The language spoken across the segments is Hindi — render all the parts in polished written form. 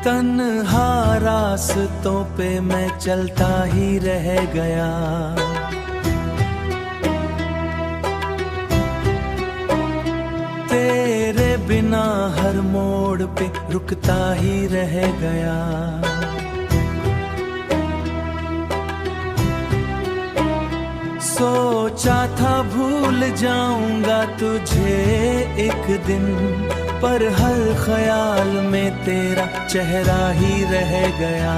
तन्हा रास्तों पे मैं चलता ही रह गया। तेरे बिना हर मोड़ पे रुकता ही रह गया। सोचा था भूल जाऊंगा तुझे एक दिन, पर हर ख्याल में तेरा चेहरा ही रह गया।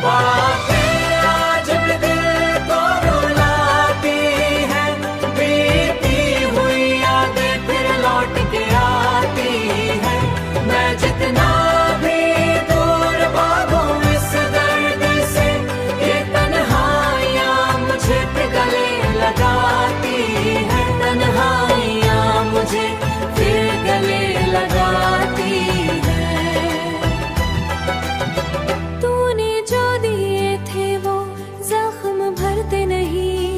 बातें आज भी दिल को रुलाती हैं, बीती हुई यादें फिर लौट के आती हैं। मैं जितना भी दूर भागूं इस दर्द से, ये तन्हाइयां मुझे फिर गले लगाती हैं। तन्हाइयां मुझे फिर गले लगाती हैं। तूने जो दिए थे वो जख्म भरते नहीं,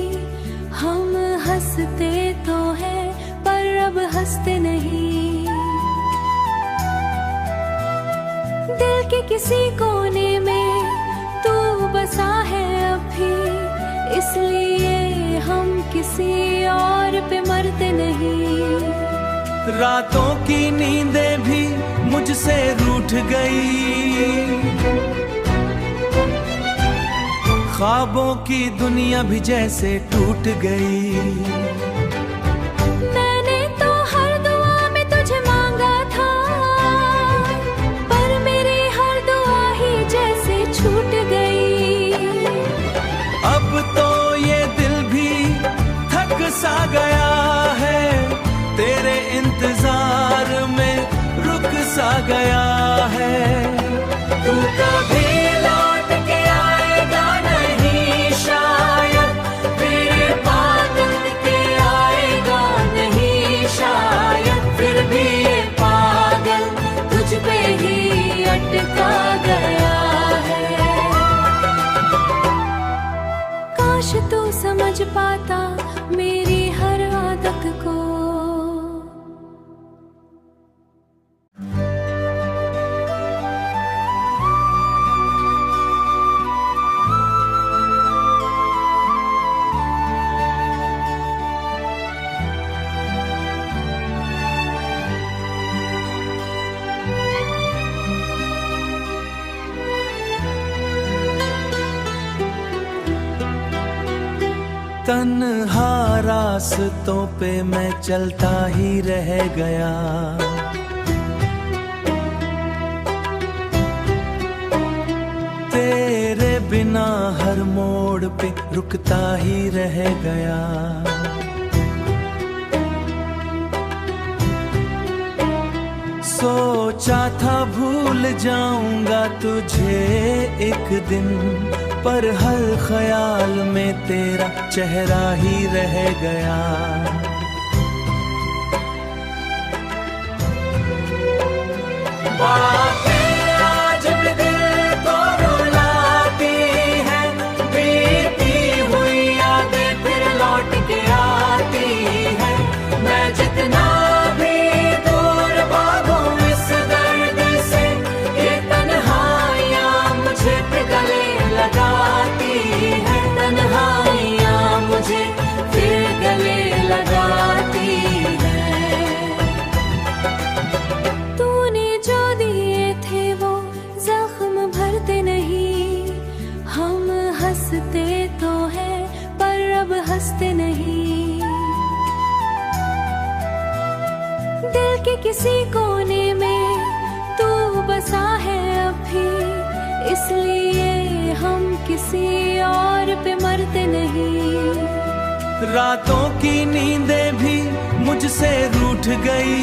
हम हंसते तो हैं पर अब हंसते नहीं। दिल के किसी कोने में तू बसा है अब भी, इसलिए हम किसी और पे मरते नहीं। रातों की नींदें भी मुझसे रूठ गई, ख्वाबों की दुनिया भी जैसे टूट गई। मैंने तो हर दुआ में तुझे मांगा था, पर मेरी हर दुआ ही जैसे छूट गई। अब तो ये दिल भी थक सा गया है, तेरे इंतजार में रुक सा गया है। तू कभी लौट के आएगा नहीं शायद, मेरे पागल के आएगा नहीं शायद। फिर भी ये पागल तुझ पे ही अटका गया है। काश तू समझ पाता मेरी हर आदत को। तन्हा रास्तों पे मैं चलता ही रह गया। तेरे बिना हर मोड़ पे रुकता ही रह गया। सोचा था भूल जाऊंगा तुझे एक दिन, पर हर ख्याल में तेरा चेहरा ही रह गया। बातें आज भी दिल को रुलाती हैं, बीती हुई यादें फिर लौट के आती हैं। मैं जितना भी दूर भागूं इस दर्द से, ये तन्हाइयां मुझे फिर गले लगाती हैं। तन्हाइयां मुझे फिर गले लगाती हैं। तूने जो दिए थे वो जख्म भरते नहीं, हम हंसते तो हैं पर अब हंसते नहीं। दिल के किसी कोने में तू बसा है अब भी, इसलिए हम किसी और पे मरते नहीं। रातों की नींदें भी मुझसे रूठ गई,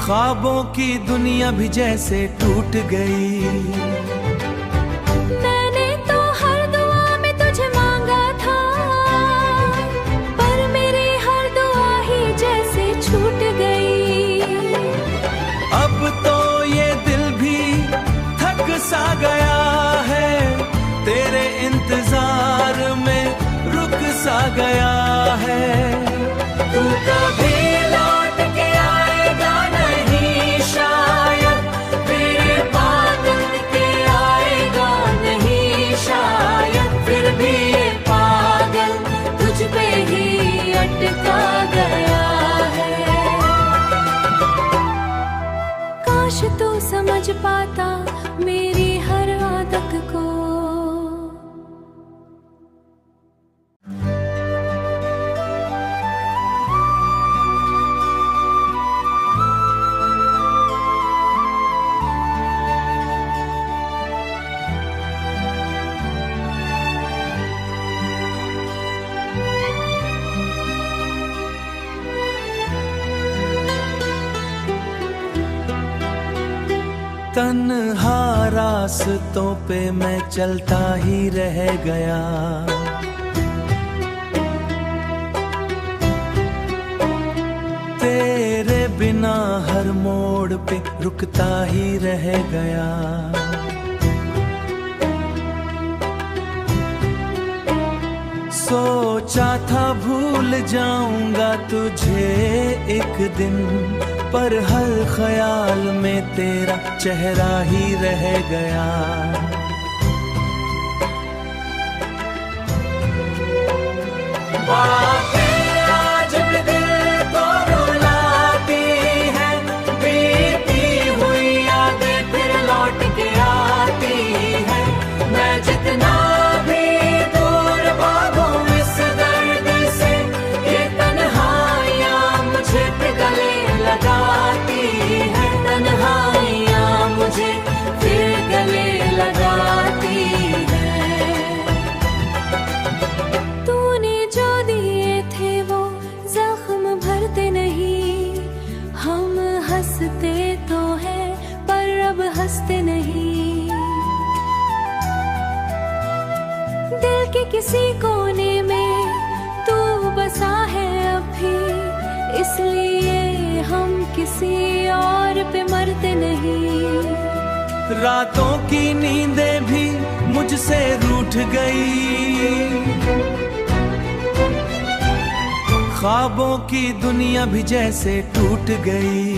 ख्वाबों की दुनिया भी जैसे टूट गई। मैंने तो हर दुआ में तुझे मांगा था, पर मेरी हर दुआ ही जैसे छूट गई। अब तो ये दिल भी थक सा गया है, तेरे इंतजार में रुक सा गया है। तू कभी लौट के आएगा नहीं शायद, मेरे पागल के आएगा नहीं शायद, फिर भी ये पागल तुझ पे ही अटका गया है। काश तू समझ पाता मेरी हर आदत को। तन्हा रास्तों पे मैं चलता ही रह गया, तेरे बिना हर मोड़ पे रुकता ही रह गया। सोचा था भूल जाऊंगा तुझे एक दिन, पर हर ख्याल में तेरा चेहरा ही रह गया। बातें आज भी दिल को रुलाती हैं, बीती हुई यादें फिर लौट के आती हैं। मैं जितना भी दूर भागूं इस दर्द से, ये तन्हाइयां मुझे फिर गले लगाती हैं, तन्हाइयां मुझे फिर गले लगाती हैं। तूने जो दिए थे वो जख्म भरते नहीं, हम हंसते तो हैं पर अब हंसते नहीं। दिल के किसी कोने में तू बसा है अब भी, इसलिए हम किसी और पे मरते नहीं। रातों की नींदें भी मुझसे रूठ गई, ख्वाबों की दुनिया भी जैसे टूट गई।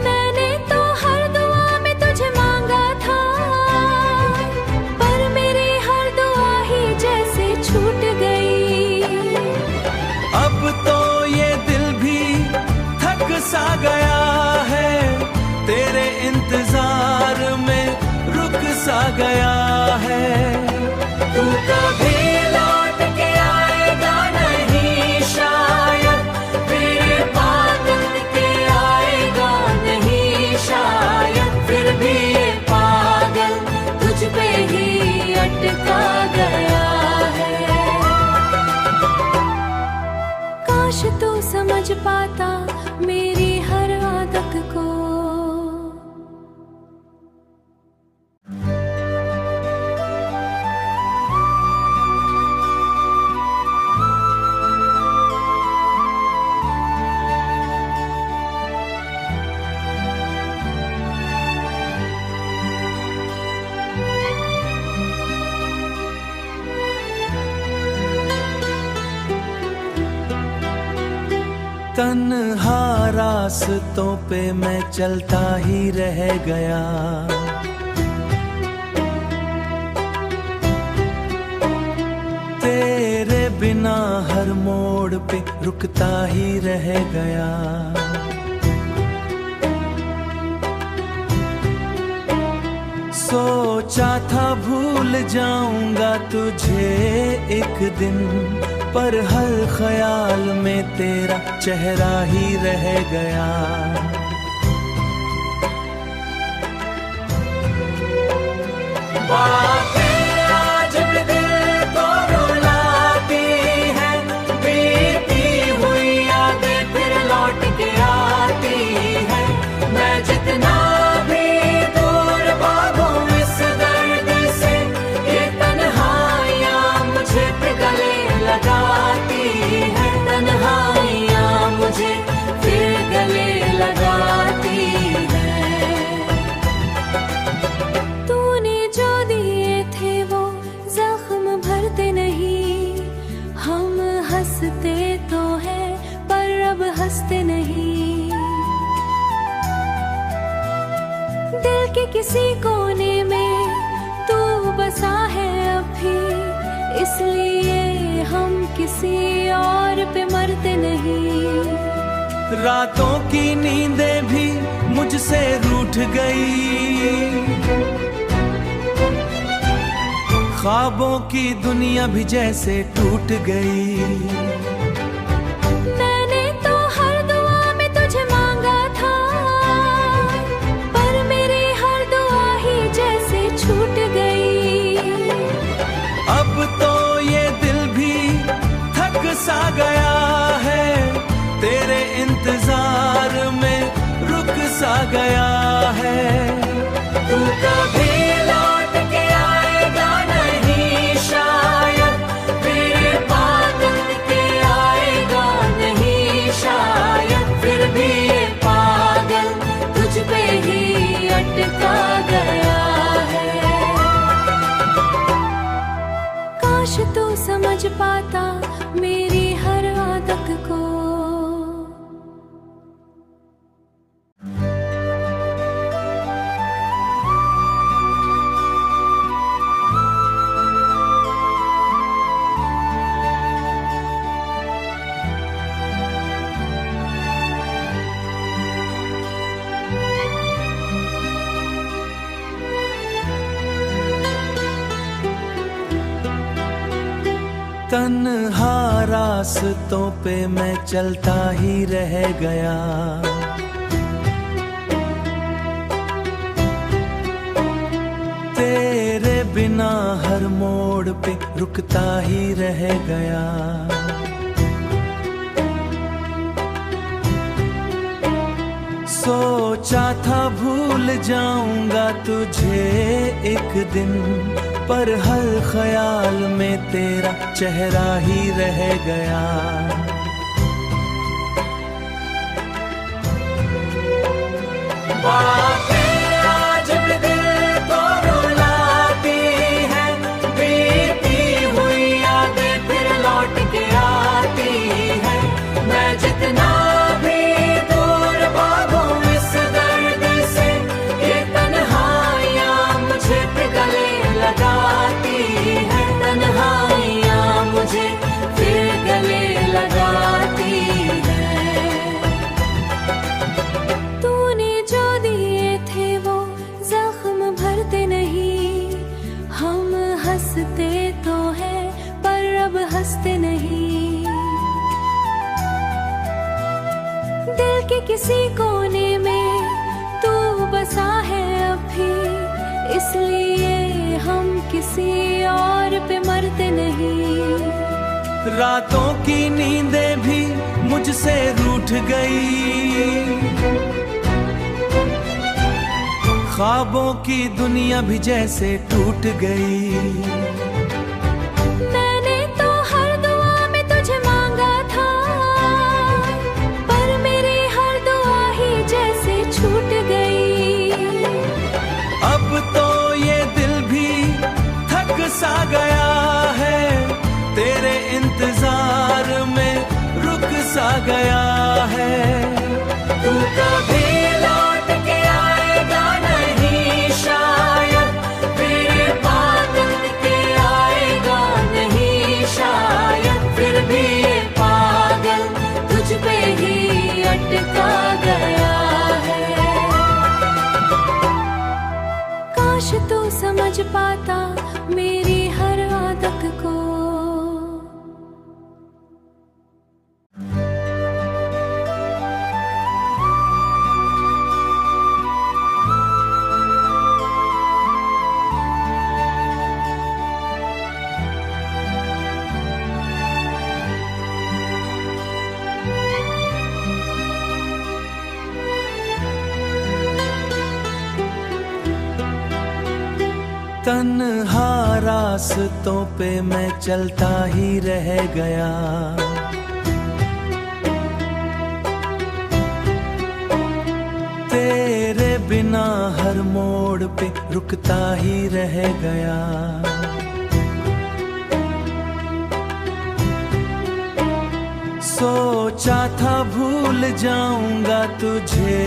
मैंने तो हर दुआ में तुझे मांगा था, पर मेरी हर दुआ ही जैसे छूट गई। अब तो ये दिल भी थक सा गया है, तेरे इंतजार में रुक सा गया है। तू कभी लौट के आएगा नहीं शायद, मेरे पागल के आएगा नहीं शायद, फिर भी ये पागल तुझ पे ही अटका गया है। काश तू समझ पाता मेरी हर आदत को। तन्हा रास्तों पे मैं चलता ही रह गया, तेरे बिना हर मोड़ पे रुकता ही रह गया। सोचा था भूल जाऊंगा तुझे एक दिन, पर हर ख्याल में तेरा चेहरा ही रह गया। बातें आज भी दिल को रुलाती हैं, बीती हुई यादें फिर लौट के आती हैं। मैं जितना भी दूर भागूं इस दर्द से, ये तन्हाइयां मुझे फिर गले लगाती हैं, तन्हाइयां मुझे फिर गले लगा के किसी कोने में तू बसा है अब भी, इसलिए हम किसी और पे मरते नहीं। रातों की नींदें भी मुझसे रूठ गई, ख्वाबों की दुनिया भी जैसे टूट गई। मैंने तो हर दुआ में तुझे मांगा था, पर मेरी हर दुआ ही जैसे छूट गई। अब तो ये दिल भी थक सा गया है, तेरे इंतजार में रुक सा गया है। तू कभी लौट के आएगा नहीं शायद, मेरे पागल के आएगा नहीं शायद, फिर भी ये पागल तुझ पे ही अटका गया है। काश तू समझ पाता मेरी हर आदत को। तन्हा रास्तों पे मैं चलता ही रह गया, तेरे बिना हर मोड़ पे रुकता ही रह गया। सोचा था भूल जाऊंगा तुझे एक दिन, पर हर ख्याल में तेरा चेहरा ही रह गया। बातें आज भी दिल को रुलाती हैं, बीती हुई यादें फिर लौट के आती हैं। मैं जितना भी दूर भागूं इस दर्द से, ये तन्हाइयां मुझे फिर गले लगाती है, तन्हाइयां मुझे फिर गले लगाती है। तूने जो दिए थे वो जख्म भरते नहीं, हम हंसते तो हैं पर अब हंसते नहीं। दिल के किसी कोने में तू बसा है अब भी, इसलिए हम किसी और पे मरते नहीं। रातों की नींदें भी मुझसे रूठ गई, ख्वाबों की दुनिया भी जैसे टूट गई। मैंने तो हर दुआ में तुझे मांगा था, पर मेरी हर दुआ ही जैसे छूट गई। अब तो ये दिल भी थक सा गया है, तेरे इंतजार में रुक सा गया है। तू कभी लौट के आएगा नहीं शायद, मेरे पागल के आएगा नहीं शायद, फिर भी ये पागल तुझ पे ही अटका गया है। काश तू समझ पाता मेरी हर आदत को। तन्हा रास्तों पे मैं चलता ही रह गया, तेरे बिना हर मोड़ पे रुकता ही रह गया। सोचा था भूल जाऊंगा तुझे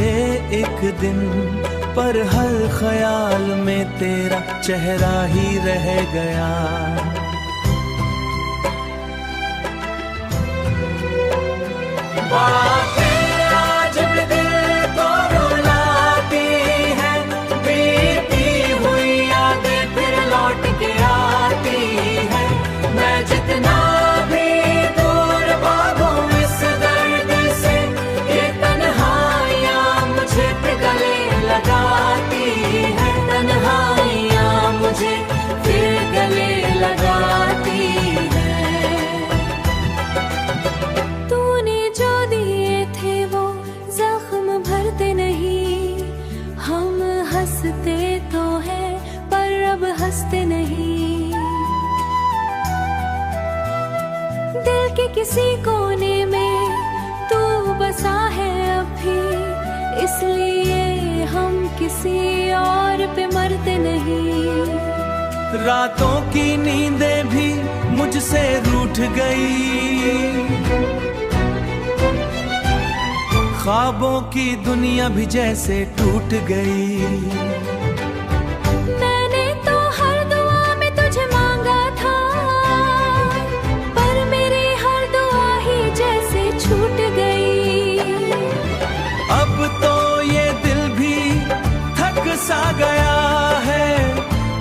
एक दिन, पर हर ख्याल में तेरा चेहरा ही रह गया। बातें आज भी दिल को रुलाती हैं, बीती हुई यादें फिर लौट के आती हैं। मैं जितना भी दूर भागूं इस दर्द से, ये तन्हाइयां मुझे फिर गले लगाती हैं। तन्हाइयां मुझे फिर गले लगाती हैं। तूने जो दिए थे वो जख्म भरते नहीं, हम हंसते तो हैं पर अब हंसते नहीं। दिल के किसी कोने में तू बसा है अब भी, इसलिए हम किसी और पे मरते नहीं। रातों की नींदें भी मुझसे रूठ गई, ख्वाबों की दुनिया भी जैसे टूट गई। मैंने तो हर दुआ में तुझे मांगा था, पर मेरी हर दुआ ही जैसे छूट गई। अब तो ये दिल भी थक सा गया है,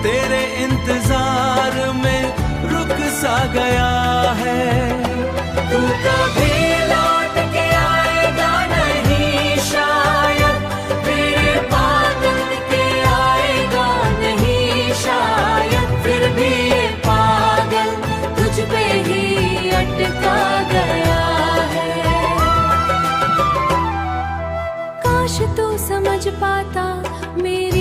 तेरे इंतजार में रुक सा गया है। तू कभी लौट के आएगा नहीं शायद, मेरे पागल के आएगा नहीं शायद। फिर भी ये पागल तुझ पे ही अटका गया है। काश तू समझ पाता मेरी